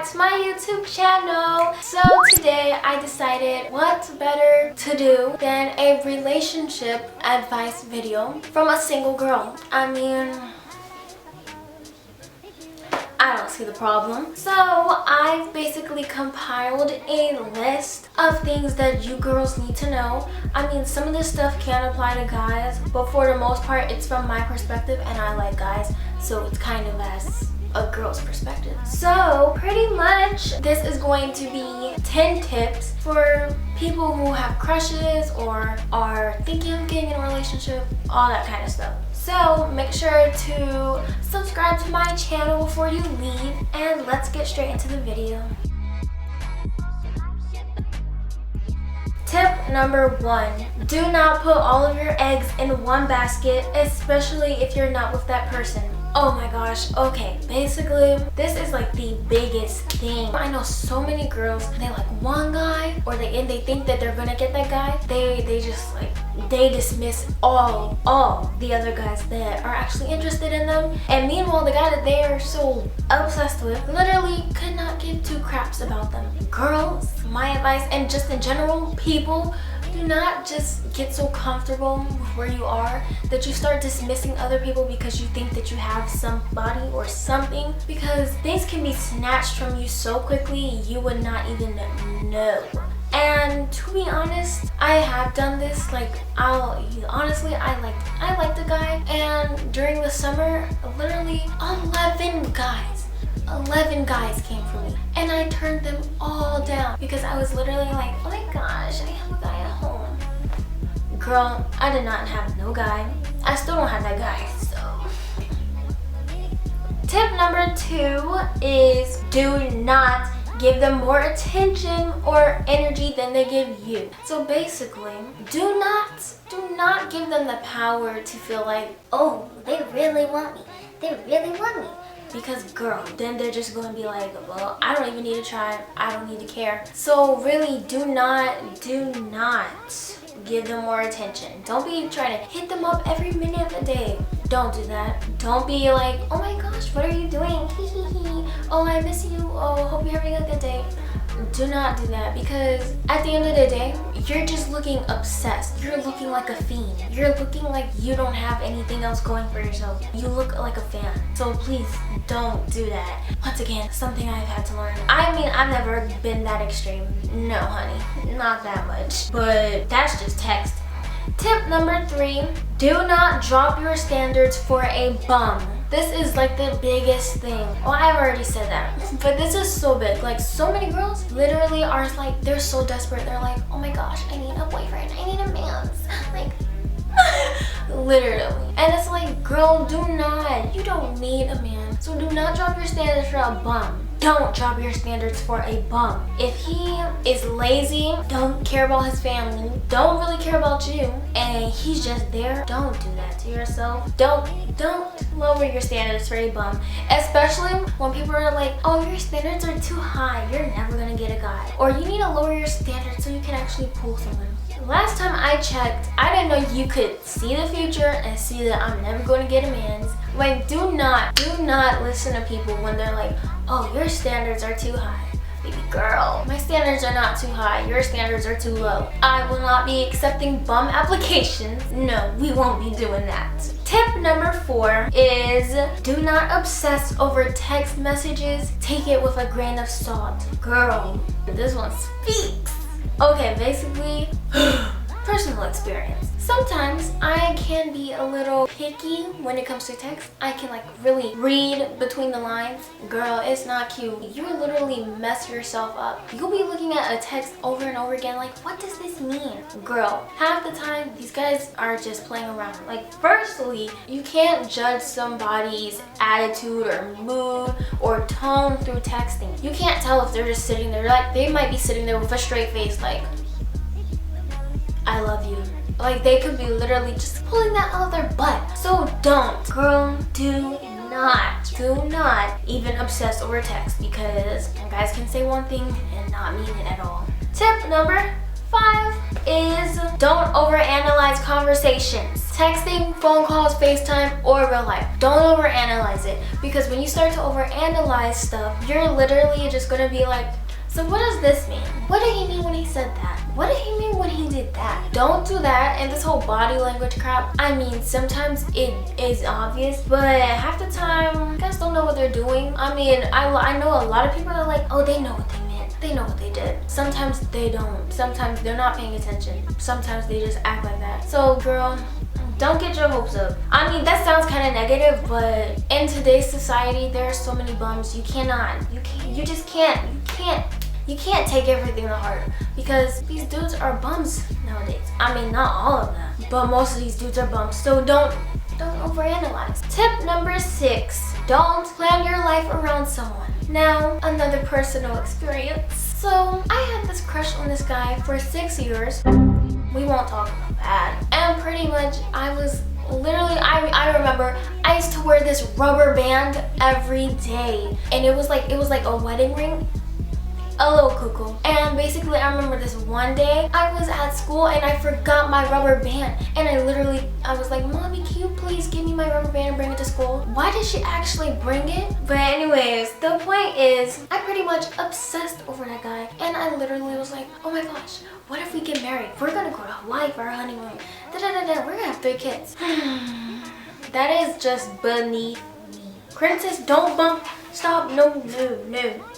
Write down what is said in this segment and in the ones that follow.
back to my YouTube channel. So today I decided what's better to do than a relationship advice video from a single girl. I mean, I don't see the problem. So I've basically compiled a list of things that you girls need to know. I mean, some of this stuff can apply to guys, but for the most part it's from my perspective and I like guys, so it's kind of as a girl's perspective. So pretty much this is going to be 10 tips for people who have crushes or are thinking of getting in a relationship, all that kind of stuff. So make sure to subscribe to my channel before you leave, and let's get straight into the video. Tip number 1, do not put all of your eggs in one basket, especially if you're not with that person. Oh my gosh, okay, basically this is like the biggest thing. I know so many girls, they like one guy, or they think that they're gonna get that guy. They just like, they dismiss all the other guys that are actually interested in them, and meanwhile the guy that they are so obsessed with literally could not give two craps about them. Girls, my advice, and just in general, people, do not just get so comfortable with where you are that you start dismissing other people because you think that you have somebody or something, because things can be snatched from you so quickly you would not even know. And to be honest, I have done this. Like, I liked a guy, and during the summer, literally 11 guys came for me, and I turned them all down because I was literally like, oh my gosh, I have a guy at home. Girl, I did not have no guy. I still don't have that guy, so. Tip number 2 is do not give them more attention or energy than they give you. So basically, do not give them the power to feel like, oh, they really want me. They really want me. Because girl, then they're just going to be like, well, I don't even need to try, I don't need to care. So really, do not give them more attention. Don't be trying to hit them up every minute of the day. Don't do that. Don't be like, oh my gosh, what are you doing? Oh, I miss you. Oh, hope you're having a good day. Do not do that, because at the end of the day, you're just looking obsessed. You're looking like a fiend. You're looking like you don't have anything else going for yourself. You look like a fan. So please don't do that. Once again, something I've had to learn. I mean, I've never been that extreme. No, honey, not that much. But that's just text. Tip number 3, do not drop your standards for a bum. This is like the biggest thing. Oh, I've already said that, but this is so big. Like, so many girls literally are like, they're so desperate. They're like, oh my gosh, I need a boyfriend. I need a man. Like, literally. And it's like, girl, you don't need a man. So do not drop your standards for a bum. Don't drop your standards for a bum. If he is lazy, don't care about his family, don't really care about you, and he's just there, don't do that to yourself. Don't lower your standards for a bum. Especially when people are like, oh, your standards are too high, you're never gonna get a guy. Or you need to lower your standards so you can actually pull someone. Last time I checked, I didn't know you could see the future and see that I'm never going to get a man's. Like, do not listen to people when they're like, oh, your standards are too high. Baby girl, my standards are not too high, your standards are too low. I will not be accepting bum applications. No, we won't be doing that. Tip number 4 is do not obsess over text messages. Take it with a grain of salt. Girl, this one speaks. Okay, basically, personal experience. Sometimes I can be a little picky when it comes to text. I can like really read between the lines. Girl, it's not cute. You literally mess yourself up. You'll be looking at a text over and over again like, what does this mean? Girl, half the time these guys are just playing around. Like, firstly, you can't judge somebody's attitude or mood or tone through texting. You can't tell if they're just sitting there. Like, they might be sitting there with a straight face like, I love you. Like, they could be literally just pulling that out of their butt. So don't. Girl, do not even obsess over text, because guys can say one thing and not mean it at all. Tip number 5 is don't overanalyze conversations. Texting, phone calls, FaceTime, or real life. Don't overanalyze it, because when you start to overanalyze stuff, you're literally just gonna be like, so what does this mean? What did he mean when he said that? What did he mean when he did that? Don't do that. And this whole body language crap, I mean, sometimes it is obvious, but half the time, guys don't know what they're doing. I mean, I know a lot of people are like, oh, they know what they meant. They know what they did. Sometimes they don't. Sometimes they're not paying attention. Sometimes they just act like that. So, girl, don't get your hopes up. I mean, that sounds kind of negative, but in today's society, there are so many bums. You just can't take everything to heart, because these dudes are bums nowadays. I mean, not all of them, but most of these dudes are bums. So don't overanalyze. Tip number 6, don't plan your life around someone. Now, another personal experience. So I had this crush on this guy for 6 years. We won't talk about that. And pretty much I was literally, I remember I used to wear this rubber band every day, and it was like a wedding ring, a little cuckoo. And basically, I remember this one day I was at school and I forgot my rubber band, and I was like, Mommy, can you please give me my rubber band and bring it to school? Why did she actually bring it? But anyways, the point is, I pretty much obsessed over that guy, and I literally was like, oh my gosh, what if we get married? We're gonna go to Hawaii for our honeymoon. We're gonna have 3 kids. That is just beneath me. Princess, don't bump. Stop. No.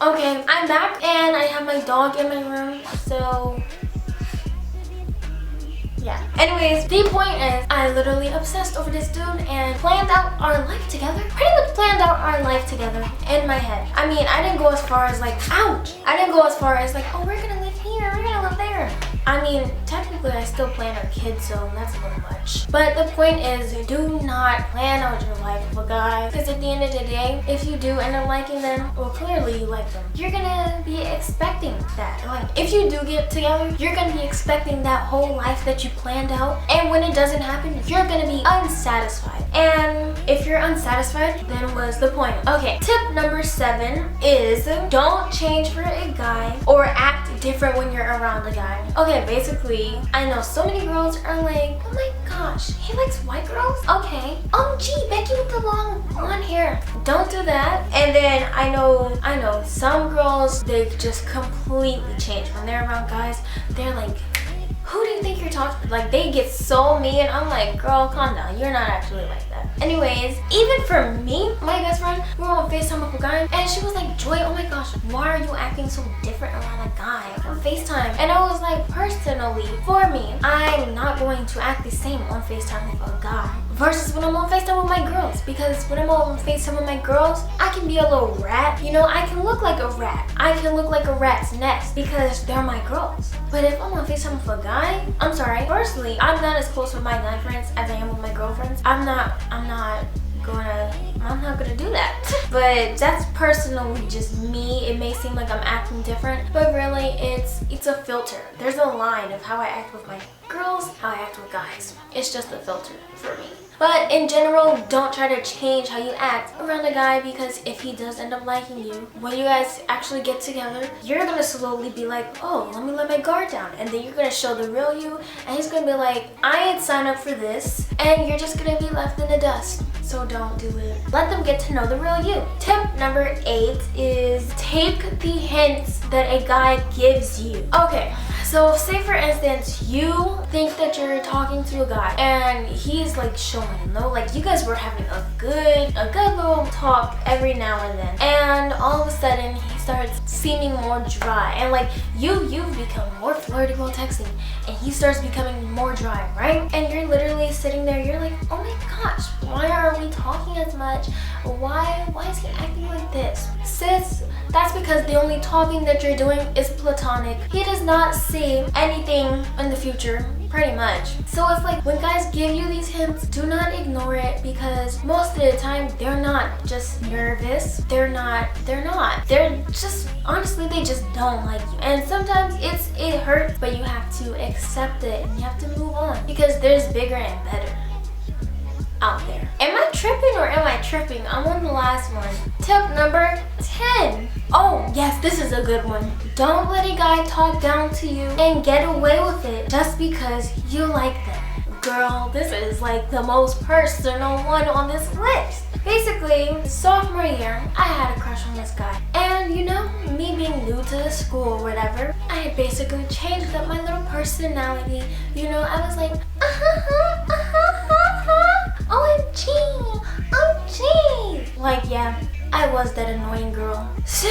Okay, I'm back and I have my dog in my room, so yeah. Anyways, the point is, I literally obsessed over this dude and planned out our life together. Pretty much planned out our life together in my head. I mean, I didn't go as far as like, ouch! I didn't go as far as like, oh, we're gonna live here, we're gonna live there. I mean, technically I still plan our kids, so that's a little much. But the point is, do not plan out your life with a guy, because at the end of the day, if you do end up liking them, well, clearly you like them, you're gonna be expecting that. Like, if you do get together, you're gonna be expecting that whole life that you planned out, and when it doesn't happen, you're gonna be unsatisfied. And if you're unsatisfied, then what's the point? Okay, tip number 7 is don't change for a guy or act different when you're around a guy. Okay, basically, I know so many girls are like, oh my gosh, he likes white girls? Okay. Gee, Becky with the long blonde hair. Don't do that. And then I know some girls, they just completely change when they're around guys. They're like, who do you think you're talking to? Like, they get so mean. I'm like, girl, calm down. You're not actually like that. Anyways, even for me, my best friend, we were on FaceTime with a guy, and she was like, Joy, oh my gosh, why are you acting so different around a guy on FaceTime? And I was like, personally, for me, I'm not going to act the same on FaceTime with a guy versus when I'm on FaceTime with my girls. Because when I'm on FaceTime with my girls, I can be a little rat. You know, I can look like a rat. I can look like a rat's nest because they're my girls. But if I'm on FaceTime with a guy, I'm sorry. Firstly, I'm not as close with my guy friends as I am with my girlfriends. I'm not gonna do that. But that's personally just me. It may seem like I'm acting different, but really it's a filter. There's a line of how I act with my girls, how I act with guys. It's just a filter for me. But in general, don't try to change how you act around a guy, because if he does end up liking you, when you guys actually get together, you're gonna slowly be like, oh, let me let my guard down. And then you're gonna show the real you, and he's gonna be like, I ain't signed up for this. And you're just gonna be left in the dust. So don't do it. Let them get to know the real you. Tip number 8 is take the hints that a guy gives you. Okay. So say for instance, you think that you're talking to a guy and he's like showing, you know, like you guys were having a good little talk every now and then, and all of a sudden he starts seeming more dry, and like you've become more flirty while texting, and he starts becoming more dry, right? And you're literally sitting there, you're like, oh my gosh, why aren't we talking as much? Why is he acting like this? Sis, that's because the only talking that you're doing is platonic. He does not see anything in the future, pretty much. So it's like when guys give you these hints, do not ignore it, because most of the time they're not just nervous. They're not. They're just, honestly, they just don't like you. And sometimes it hurts, but you have to accept it and you have to move on, because there's bigger and better out there. Am I tripping or am I tripping? I'm on the last one. Tip number 10. Oh yes, this is a good one. Don't let a guy talk down to you and get away with it just because you like them. Girl, this is like the most personal one on this list. Basically, sophomore year, I had a crush on this guy. And you know, me being new to the school or whatever, I had basically changed up my little personality. You know, I was like, OMG, OMG. Like, yeah, I was that annoying girl. So,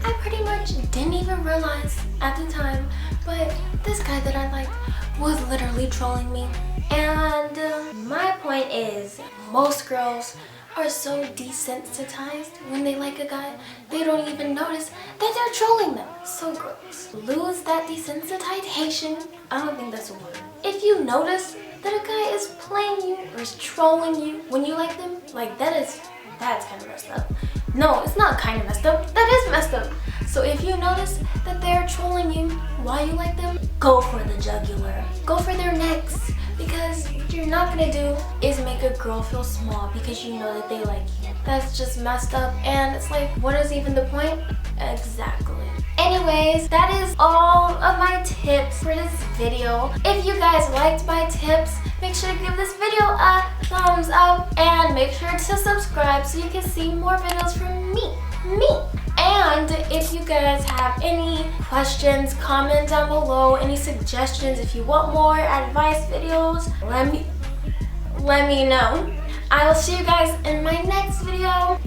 I pretty much didn't even realize at the time, but this guy that I liked was literally trolling me. And my point is, most girls are so desensitized when they like a guy, they don't even notice that they're trolling them. So gross. Lose that desensitization. I don't think that's a word. If you notice that a guy is playing you or is trolling you when you like them, like that's kind of messed up. No, it's not kind of messed up. That is messed up. So if you notice that they're trolling you while you like them, go for the jugular. Go for their necks. Because what you're not gonna do is make a girl feel small because you know that they like you. That's just messed up, and it's like, what is even the point? Exactly. Anyways, that is all of my tips for this video. If you guys liked my tips, make sure to give this video a thumbs up and make sure to subscribe so you can see more videos from me. And if you guys have any questions, comment down below. Any suggestions, if you want more advice videos, let me know. I will see you guys in my next video.